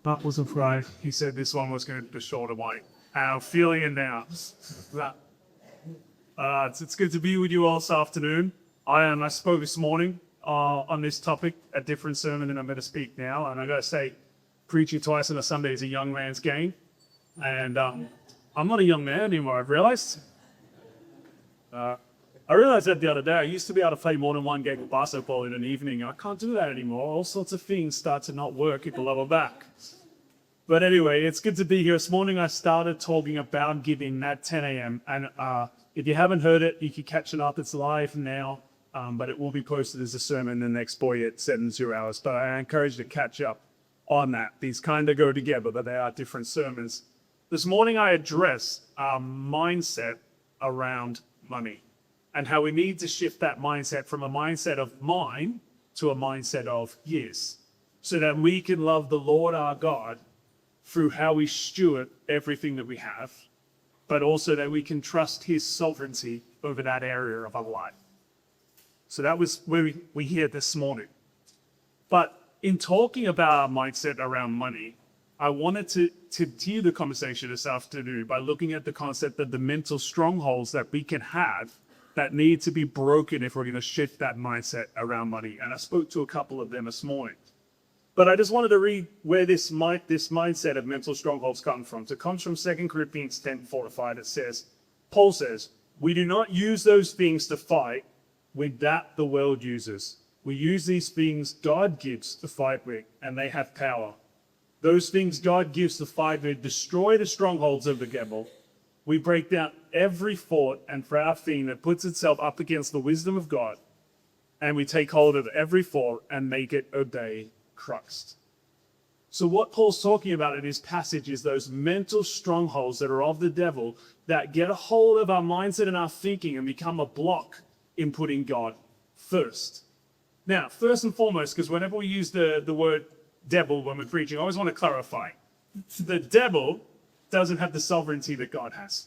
That wasn't right. He said this one was going to be the shorter one. I'm feeling it now. That, it's good to be with you all this afternoon. I spoke this morning on this topic, a different sermon than I'm going to speak now. And I got to say, preaching twice on a Sunday is a young man's game. And I'm not a young man anymore, I've realized. I realized that the other day. I used to be able to play more than one game of basketball in an evening. I can't do that anymore. All sorts of things start to not work at the level back. But anyway, it's good to be here. This morning I started talking about giving at 10 a.m. And if you haven't heard it, you can catch it up. It's live now, but it will be posted as a sermon the next boy at 7 hours. But I encourage you to catch up on that. These kind of go together, but they are different sermons. This morning I addressed our mindset around money and how we need to shift that mindset from a mindset of mine to a mindset of his, so that we can love the Lord our God through how we steward everything that we have, but also that we can trust his sovereignty over that area of our life. So that was where we hear this morning. But in talking about our mindset around money, I wanted to continue the conversation this afternoon by looking at the concept of the mental strongholds that we can have that need to be broken if we're going to shift that mindset around money. And I spoke to a couple of them this morning. But I just wanted to read where this mindset of mental strongholds comes from. So it comes from 2 Corinthians 10:4-5. It says, Paul says, we do not use those things to fight with that the world uses. We use these things God gives to fight with, and they have power. Those things God gives to fight with destroy the strongholds of the devil. We break down every thought and proud thing that puts itself up against the wisdom of God, and we take hold of every thought and make it obey Christ. So what Paul's talking about in his passage is those mental strongholds that are of the devil that get a hold of our mindset and our thinking and become a block in putting God first. Now, first and foremost, because whenever we use the word devil when we're preaching, I always want to clarify. The devil doesn't have the sovereignty that God has.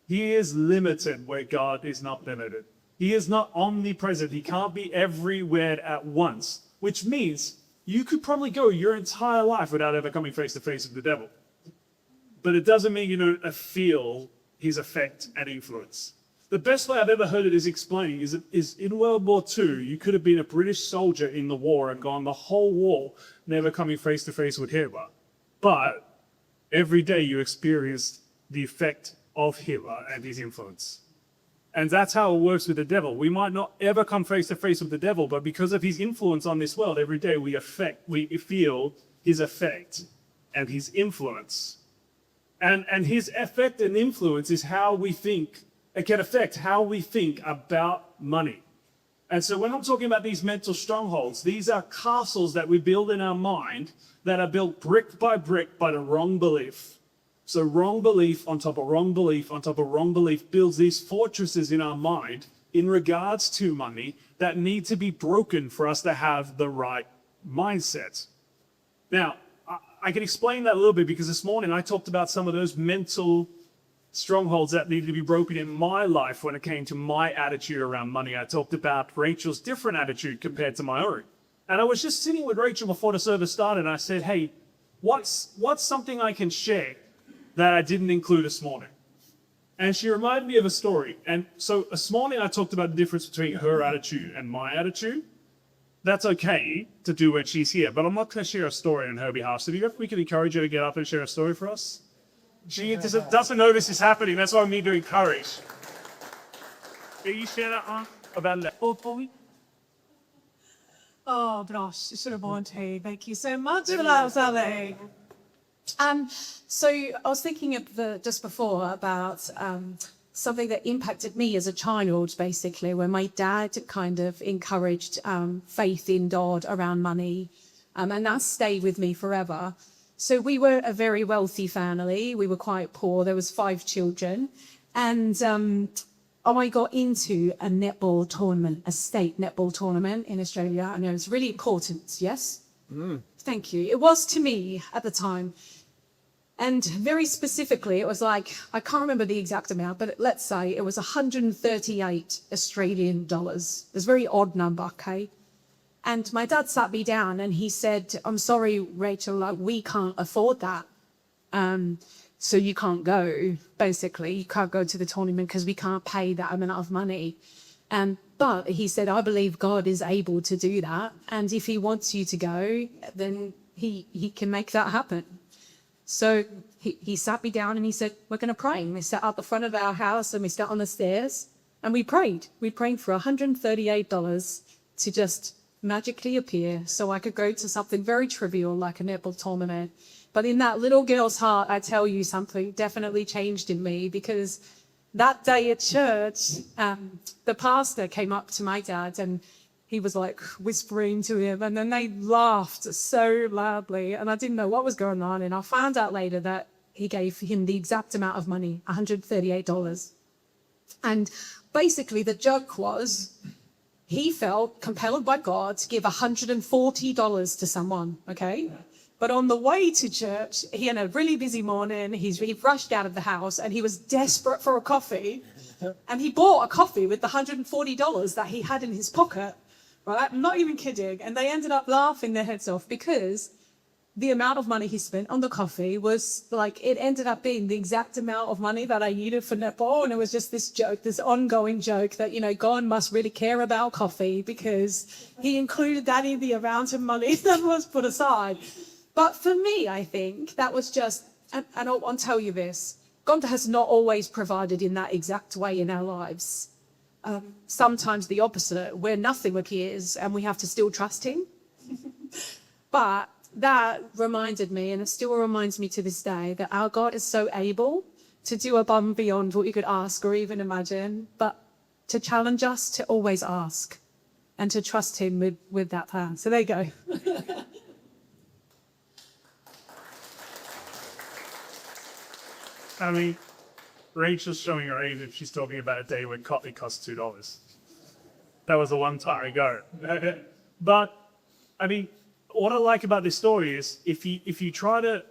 He is limited where God is not limited. He is not omnipresent. He can't be everywhere at once, which means you could probably go your entire life without ever coming face to face with the devil. But it doesn't mean you don't feel his effect and influence. The best way I've ever heard it is explained is in World War II, you could have been a British soldier in the war and gone the whole war never coming face to face with Hitler. But every day you experienced the effect of Hitler and his influence. And that's how it works with the devil. We might not ever come face to face with the devil, but because of his influence on this world, every day we feel his effect and his influence. And his effect and influence is how we think. It can affect how we think about money. And so when I'm talking about these mental strongholds, these are castles that we build in our mind that are built brick by the wrong belief. So wrong belief on top of wrong belief on top of wrong belief builds these fortresses in our mind in regards to money that need to be broken for us to have the right mindset. Now, I can explain that a little bit because this morning I talked about some of those mental strongholds that needed to be broken in my life when it came to my attitude around money. I talked about Rachel's different attitude compared to my own. And I was just sitting with Rachel before the service started and I said, hey, what's something I can share that I didn't include this morning? And she reminded me of a story. And so this morning I talked about the difference between her attitude and my attitude. That's okay to do when she's here, but I'm not going to share a story on her behalf. So do you reckon we can encourage her to get up and share a story for us? She doesn't know this is happening. That's why I need to encourage. Can you share that one about that? Oh gosh, you should have volunteered. Thank you so much for that, Sally. So I was thinking of just before about something that impacted me as a child, basically, where my dad kind of encouraged faith in God around money, and that stayed with me forever. So we were a very wealthy family. We were quite poor. There was 5 children, and I got into a netball tournament, a state netball tournament in Australia, and it was really important. Yes, Thank you. It was to me at the time. And very specifically, it was like, I can't remember the exact amount, but let's say it was 138 Australian dollars. It's a very odd number, okay? And my dad sat me down and he said, I'm sorry, Rachel, like, we can't afford that. So you can't go, basically. You can't go to the tournament because we can't pay that amount of money. But he said, I believe God is able to do that. And if he wants you to go, then he can make that happen. So he sat me down and he said, we're going to pray. And we sat out the front of our house and we sat on the stairs and we prayed. We prayed for $138 to just magically appear so I could go to something very trivial like a netball tournament. But in that little girl's heart, I tell you, something definitely changed in me, because that day at church, the pastor came up to my dad and he was like whispering to him, and then they laughed so loudly and I didn't know what was going on. And I found out later that he gave him the exact amount of money, $138. And basically the joke was he felt compelled by God to give $140 to someone, okay? But on the way to church, he had a really busy morning. He rushed out of the house and he was desperate for a coffee. And he bought a coffee with the $140 that he had in his pocket, right? I'm not even kidding. And they ended up laughing their heads off because the amount of money he spent on the coffee was like, it ended up being the exact amount of money that I needed for netball. And it was just this joke, this ongoing joke that, you know, God must really care about coffee because he included that in the amount of money that was put aside. But for me, I think that was just, and I'll tell you this, God has not always provided in that exact way in our lives. Sometimes the opposite, where nothing appears and we have to still trust him. But that reminded me, and it still reminds me to this day, that our God is so able to do above and beyond what you could ask or even imagine, but to challenge us to always ask and to trust him with that plan. So there you go. I mean, Rachel's showing her age if she's talking about a day when coffee costs $2. That was a long time ago. But, I mean, what I like about this story is if you try to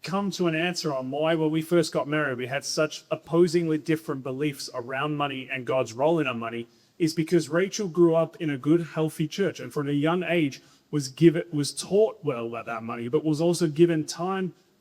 come to an answer on why, when we first got married, we had such opposingly different beliefs around money and God's role in our money, is because Rachel grew up in a good, healthy church, and from a young age was taught well about money, but was also given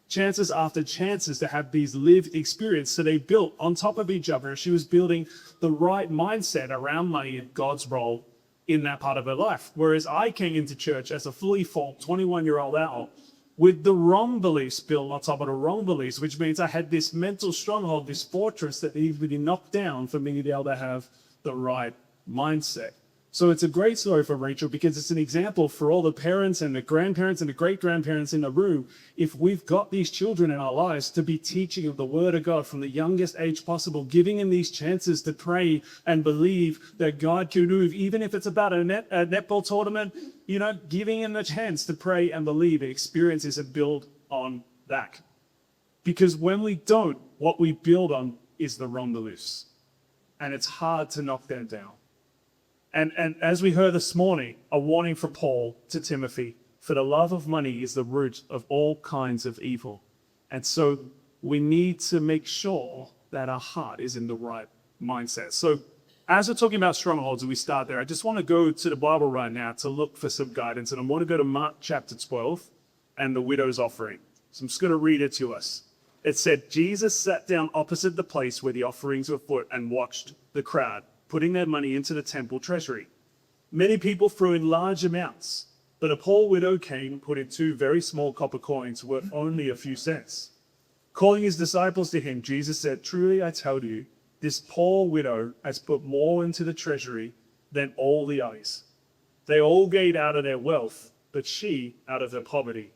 chances after chances to have these lived experience. So they built on top of each other. She was building the right mindset around money and God's role in that part of her life. Whereas I came into church as a fully formed 21-year-old adult with the wrong beliefs built on top of the wrong beliefs, which means I had this mental stronghold, this fortress that needed to be knocked down for me to be able to have the right mindset. So it's a great story for Rachel because it's an example for all the parents and the grandparents and the great-grandparents in the room. If we've got these children in our lives, to be teaching of the Word of God from the youngest age possible, giving them these chances to pray and believe that God can move, even if it's about a netball tournament, you know, giving them the chance to pray and believe, experiences and build on that. Because when we don't, what we build on is the wrong beliefs. And it's hard to knock them down. And as we heard this morning, a warning from Paul to Timothy, for the love of money is the root of all kinds of evil. And so we need to make sure that our heart is in the right mindset. So as we're talking about strongholds and we start there, I just want to go to the Bible right now to look for some guidance. And I want to go to Mark chapter 12 and the widow's offering. So I'm just going to read it to us. It said, Jesus sat down opposite the place where the offerings were put and watched the crowd putting their money into the temple treasury. Many people threw in large amounts, but a poor widow came and put in 2 very small copper coins worth only a few cents. Calling his disciples to him, Jesus said, truly I tell you, this poor widow has put more into the treasury than all the others. They all gave out of their wealth, but she out of her poverty.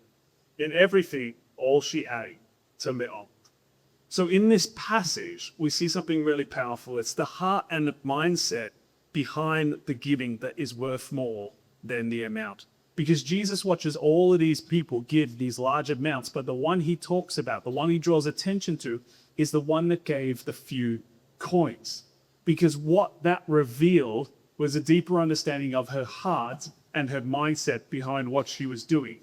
In everything, all she had to live on. So in this passage, we see something really powerful. It's the heart and the mindset behind the giving that is worth more than the amount. Because Jesus watches all of these people give these large amounts, but the one he talks about, the one he draws attention to, is the one that gave the few coins. Because what that revealed was a deeper understanding of her heart and her mindset behind what she was doing.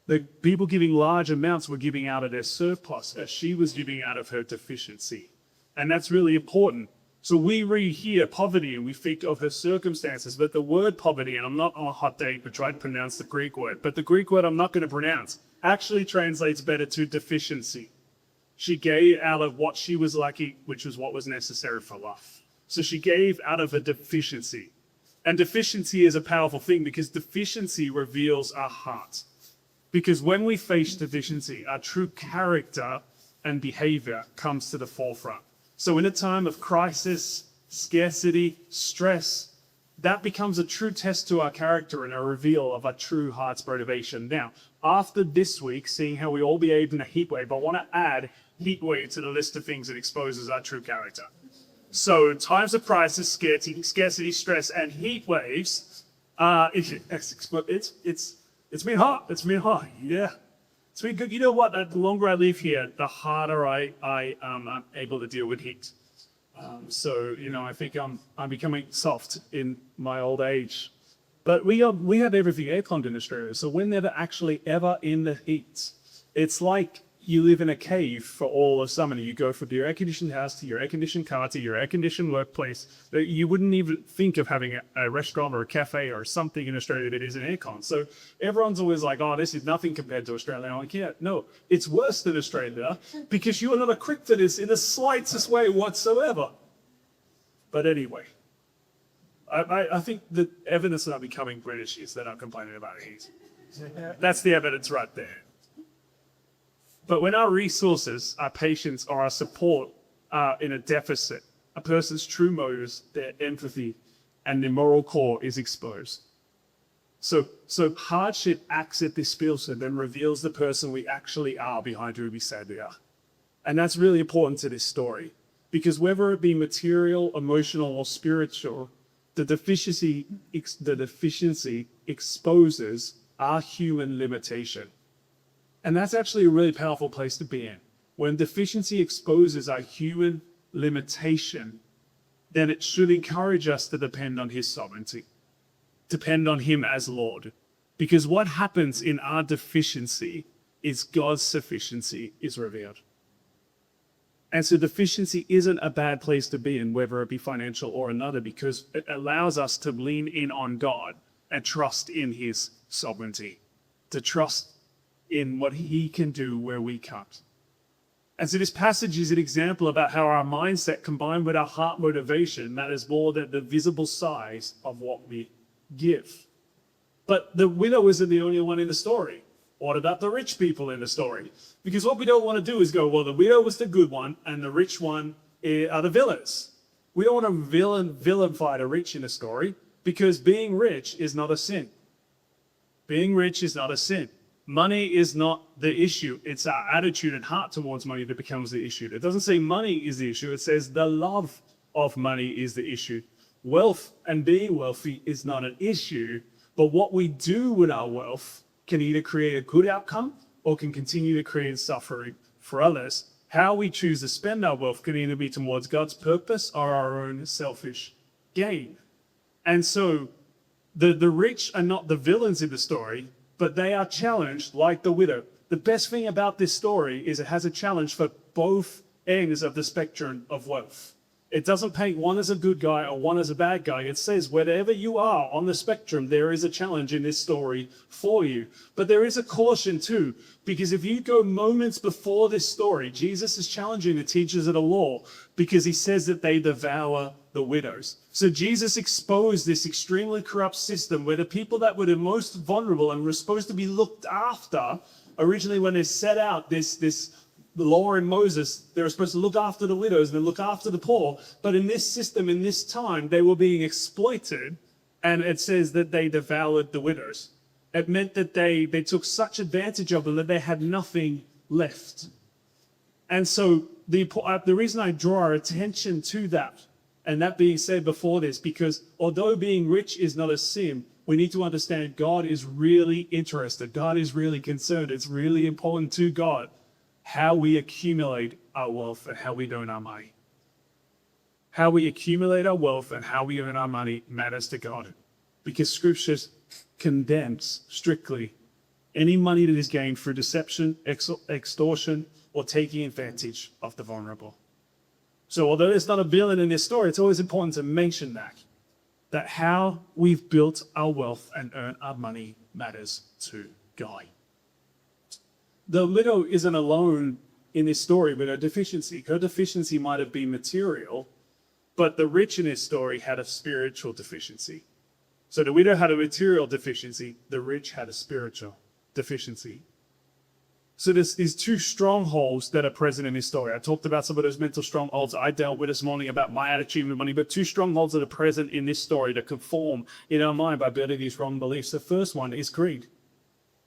The people giving large amounts were giving out of their surplus, as she was giving out of her deficiency. And that's really important, So we read here poverty and we think of her circumstances, but the word poverty, and I'm not on a hot date to try to pronounce the Greek word, but the Greek word I'm not going to pronounce actually translates better to deficiency. She gave out of what she was lacking, which was what was necessary for life. So she gave out of a deficiency. And deficiency is a powerful thing because deficiency reveals our heart. Because when we face deficiency, our true character and behavior comes to the forefront. So in a time of crisis, scarcity, stress, that becomes a true test to our character and a reveal of our true heart's motivation. Now, after this week, seeing how we all behaved in a heat wave, I want to add heat wave to the list of things that exposes our true character. So times of crisis, scarcity, stress, and heat waves, it's been hot. It's been hot. Yeah. It's been good. You know what? The longer I live here, the harder I am able to deal with heat. So, I think I'm becoming soft in my old age. But we have everything air-conned in Australia, so we're never actually ever in the heat. It's like you live in a cave for all of summer. You go from your air-conditioned house to your air-conditioned car to your air-conditioned workplace. You wouldn't even think of having a restaurant or a cafe or something in Australia that isn't aircon. So everyone's always like, oh, this is nothing compared to Australia. I'm like, yeah, no, it's worse than Australia because you are not equipped for this in the slightest way whatsoever. But anyway, I think the evidence that I'm becoming British is that I'm complaining about heat. That's the evidence right there. But when our resources, our patience, or our support are in a deficit, a person's true motives, their empathy, and their moral core is exposed. So hardship acts at this filter, then reveals the person we actually are behind who we say we are. And that's really important to this story. Because whether it be material, emotional, or spiritual, the deficiency exposes our human limitation. And that's actually a really powerful place to be in. When deficiency exposes our human limitation, then it should encourage us to depend on his sovereignty, depend on him as Lord. Because what happens in our deficiency is God's sufficiency is revealed. And so deficiency isn't a bad place to be in, whether it be financial or another, because it allows us to lean in on God and trust in his sovereignty, to trust in what he can do where we can't. And so this passage is an example about how our mindset combined with our heart motivation matters more than the visible size of what we give. But the widow isn't the only one in the story. What about the rich people in the story? Because what we don't want to do is go, well, the widow was the good one and the rich one are the villains. We don't want to vilify the rich in the story because being rich is not a sin. Being rich is not a sin. Money is not the issue. It's our attitude and heart towards money that becomes the issue. It doesn't say money is the issue. It says the love of money is the issue. Wealth and being wealthy is not an issue, but what we do with our wealth can either create a good outcome or can continue to create suffering for others. How we choose to spend our wealth can either be towards God's purpose or our own selfish gain. And so the rich are not the villains in the story, but they are challenged like the widow. The best thing about this story is it has a challenge for both ends of the spectrum of wealth. It doesn't paint one as a good guy or one as a bad guy. It says wherever you are on the spectrum, there is a challenge in this story for you. But there is a caution too, because if you go moments before this story, Jesus is challenging the teachers of the law because he says that they devour the widows. So Jesus exposed this extremely corrupt system where the people that were the most vulnerable and were supposed to be looked after, originally when they set out this law in Moses, they were supposed to look after the widows and then look after the poor. But in this system, in this time, they were being exploited. And it says that they devoured the widows. It meant that they took such advantage of them that they had nothing left. And so the reason I draw our attention to that, and that being said before this, because although being rich is not a sin, we need to understand God is really interested. God is really concerned. It's really important to God how we accumulate our wealth and how we earn our money. How we accumulate our wealth and how we earn our money matters to God, because Scripture condemns strictly any money that is gained through deception, extortion, or taking advantage of the vulnerable. So although there's not a villain in this story, it's always important to mention that how we've built our wealth and earned our money matters to God. The widow isn't alone in this story with her deficiency. Her deficiency might have been material, but the rich in this story had a spiritual deficiency. So the widow had a material deficiency, the rich had a spiritual deficiency. So there's these two strongholds that are present in this story. I talked about some of those mental strongholds I dealt with this morning about my attitude with money, but two strongholds that are present in this story that can form in our mind by building these wrong beliefs. The first one is greed.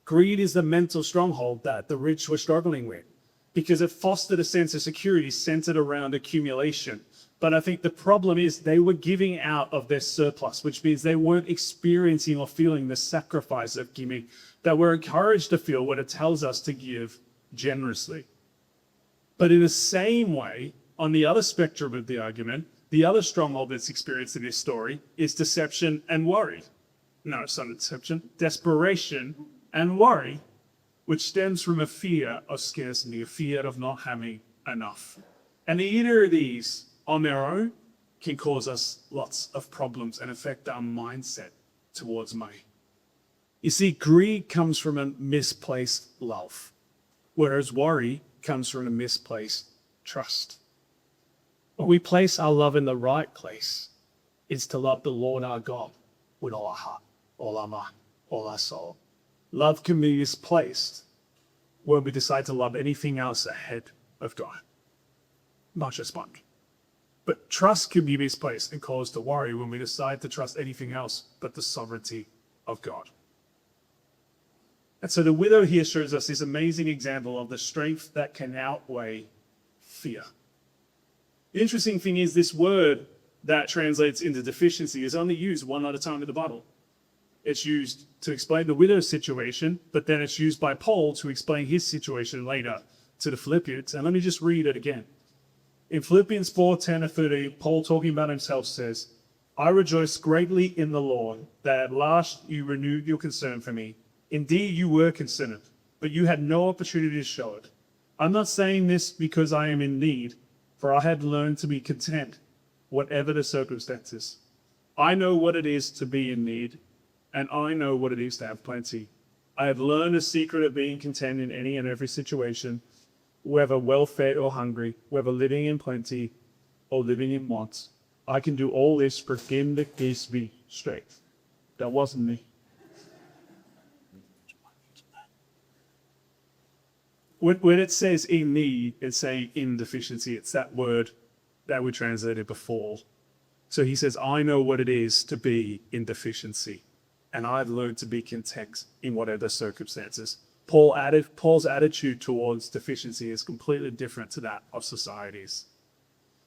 Greed is the mental stronghold that the rich were struggling with because it fostered a sense of security centered around accumulation. But I think the problem is they were giving out of their surplus, which means they weren't experiencing or feeling the sacrifice of giving that we're encouraged to feel when it tells us to give generously. But in the same way, on the other spectrum of the argument, the other stronghold that's experienced in this story is deception and worry. No, it's not deception, desperation and worry, which stems from a fear of scarcity, a fear of not having enough. And either of these on their own can cause us lots of problems and affect our mindset towards money. You see, greed comes from a misplaced love, whereas worry comes from a misplaced trust. When we place our love in the right place, it's to love the Lord our God with all our heart, all our mind, all our soul. Love can be misplaced when we decide to love anything else ahead of God, not just money. But trust can be misplaced and cause to worry when we decide to trust anything else but the sovereignty of God. And so the widow here shows us this amazing example of the strength that can outweigh fear. The interesting thing is this word that translates into deficiency is only used one other time in the Bible. It's used to explain the widow's situation, but then it's used by Paul to explain his situation later to the Philippians. And let me just read it again. In Philippians 4:10-13, Paul, talking about himself, says, I rejoice greatly in the Lord that at last you renewed your concern for me. Indeed, you were concerned, but you had no opportunity to show it. I'm not saying this because I am in need, for I had learned to be content, whatever the circumstances. I know what it is to be in need, and I know what it is to have plenty. I have learned the secret of being content in any and every situation, whether well-fed or hungry, whether living in plenty or living in want. I can do all this for him that gives me strength. That wasn't me. When it says in need, it's saying in deficiency. It's that word that we translated before. So he says, I know what it is to be in deficiency, and I've learned to be content in whatever circumstances. Paul's attitude towards deficiency is completely different to that of society's.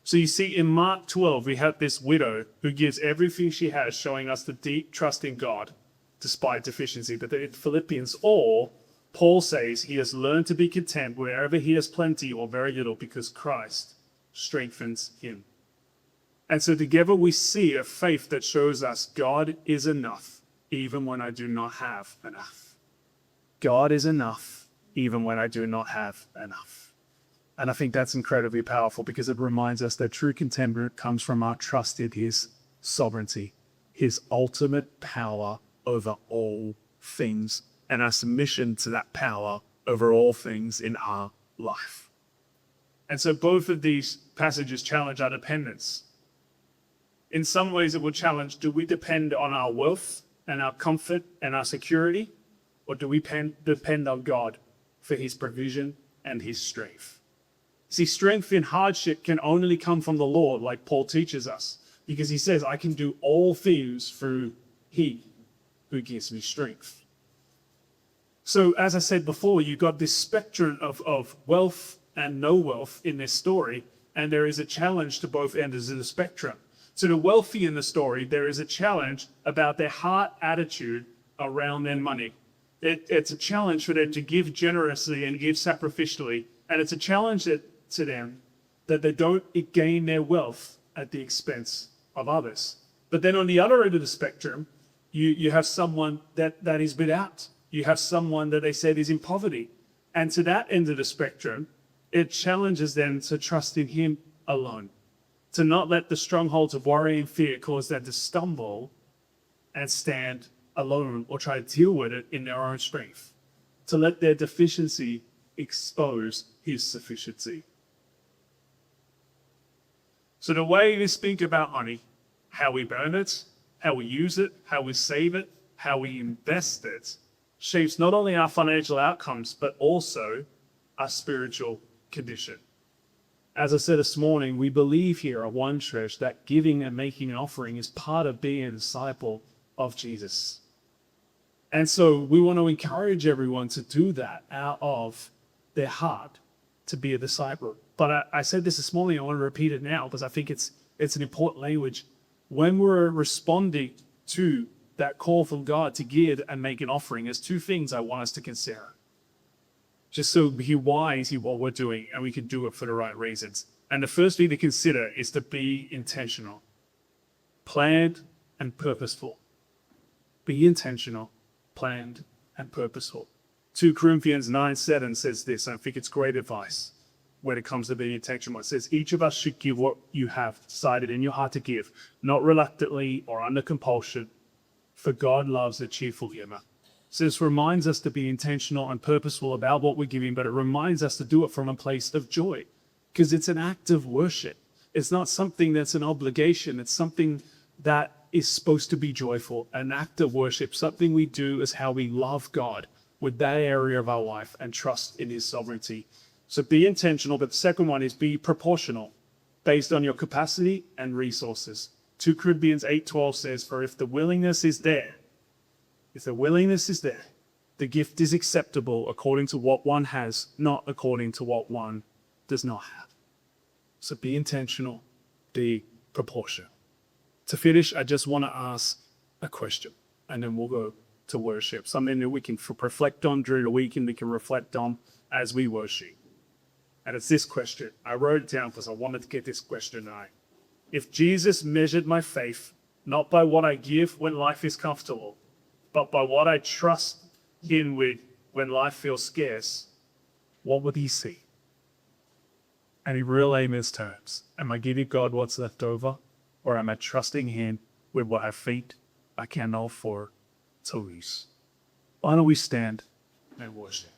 So you see, in Mark 12, we have this widow who gives everything she has, showing us the deep trust in God, despite deficiency. But in Philippians, Paul says he has learned to be content wherever he has plenty or very little, because Christ strengthens him. And so together we see a faith that shows us God is enough, even when I do not have enough. God is enough, even when I do not have enough. And I think that's incredibly powerful because it reminds us that true contentment comes from our trust in his sovereignty, his ultimate power over all things, and our submission to that power over all things in our life. And so both of these passages challenge our dependence. In some ways it will challenge, do we depend on our wealth and our comfort and our security? Or do we depend on God for his provision and his strength? See, strength in hardship can only come from the Lord, like Paul teaches us, because he says, I can do all things through he who gives me strength. So as I said before, you've got this spectrum of wealth and no wealth in this story, and there is a challenge to both ends of the spectrum. To the wealthy in the story, there is a challenge about their heart attitude around their money. It's a challenge for them to give generously and give sacrificially. And it's a challenge to them that they don't gain their wealth at the expense of others. But then on the other end of the spectrum, you have someone that is without. You have someone that they said is in poverty. And to that end of the spectrum, it challenges them to trust in him alone to not let the strongholds of worry and fear cause them to stumble and stand alone or try to deal with it in their own strength, to let their deficiency expose his sufficiency. So the way we speak about money, how we burn it, how we use it, how we save it, how we invest it, shapes not only our financial outcomes, but also our spiritual condition. As I said this morning, we believe here at One Church that giving and making an offering is part of being a disciple of Jesus. And so we want to encourage everyone to do that out of their heart, to be a disciple. But I said this morning, I want to repeat it now because I think it's an important language. When we're responding to that call from God to give and make an offering, there's two things I want us to consider. Just so we're wise in what we're doing and we can do it for the right reasons. And the first thing to consider is to be intentional, planned and purposeful. Be intentional, planned and purposeful. 2 Corinthians 9:7 says this, and I think it's great advice when it comes to being intentional. It says, each of us should give what you have decided in your heart to give, not reluctantly or under compulsion, for God loves a cheerful giver. So this reminds us to be intentional and purposeful about what we're giving, but it reminds us to do it from a place of joy, because it's an act of worship. It's not something that's an obligation. It's something that is supposed to be joyful, an act of worship. Something we do is how we love God with that area of our life and trust in his sovereignty. So be intentional, but the second one is be proportional, based on your capacity and resources. 2 Corinthians 8:12 says, for if the willingness is there, the gift is acceptable according to what one has, not according to what one does not have. So be intentional, be proportional. To finish, I just want to ask a question, and then we'll go to worship. Something that we can reflect on during the week and we can reflect on as we worship. And it's this question. I wrote it down because I wanted to get this question right. If Jesus measured my faith, not by what I give when life is comfortable, but by what I trust him with when life feels scarce, what would he see? And in real layman's terms, am I giving God what's left over, or am I trusting him with what I think I can afford to lose? Why don't we stand and worship?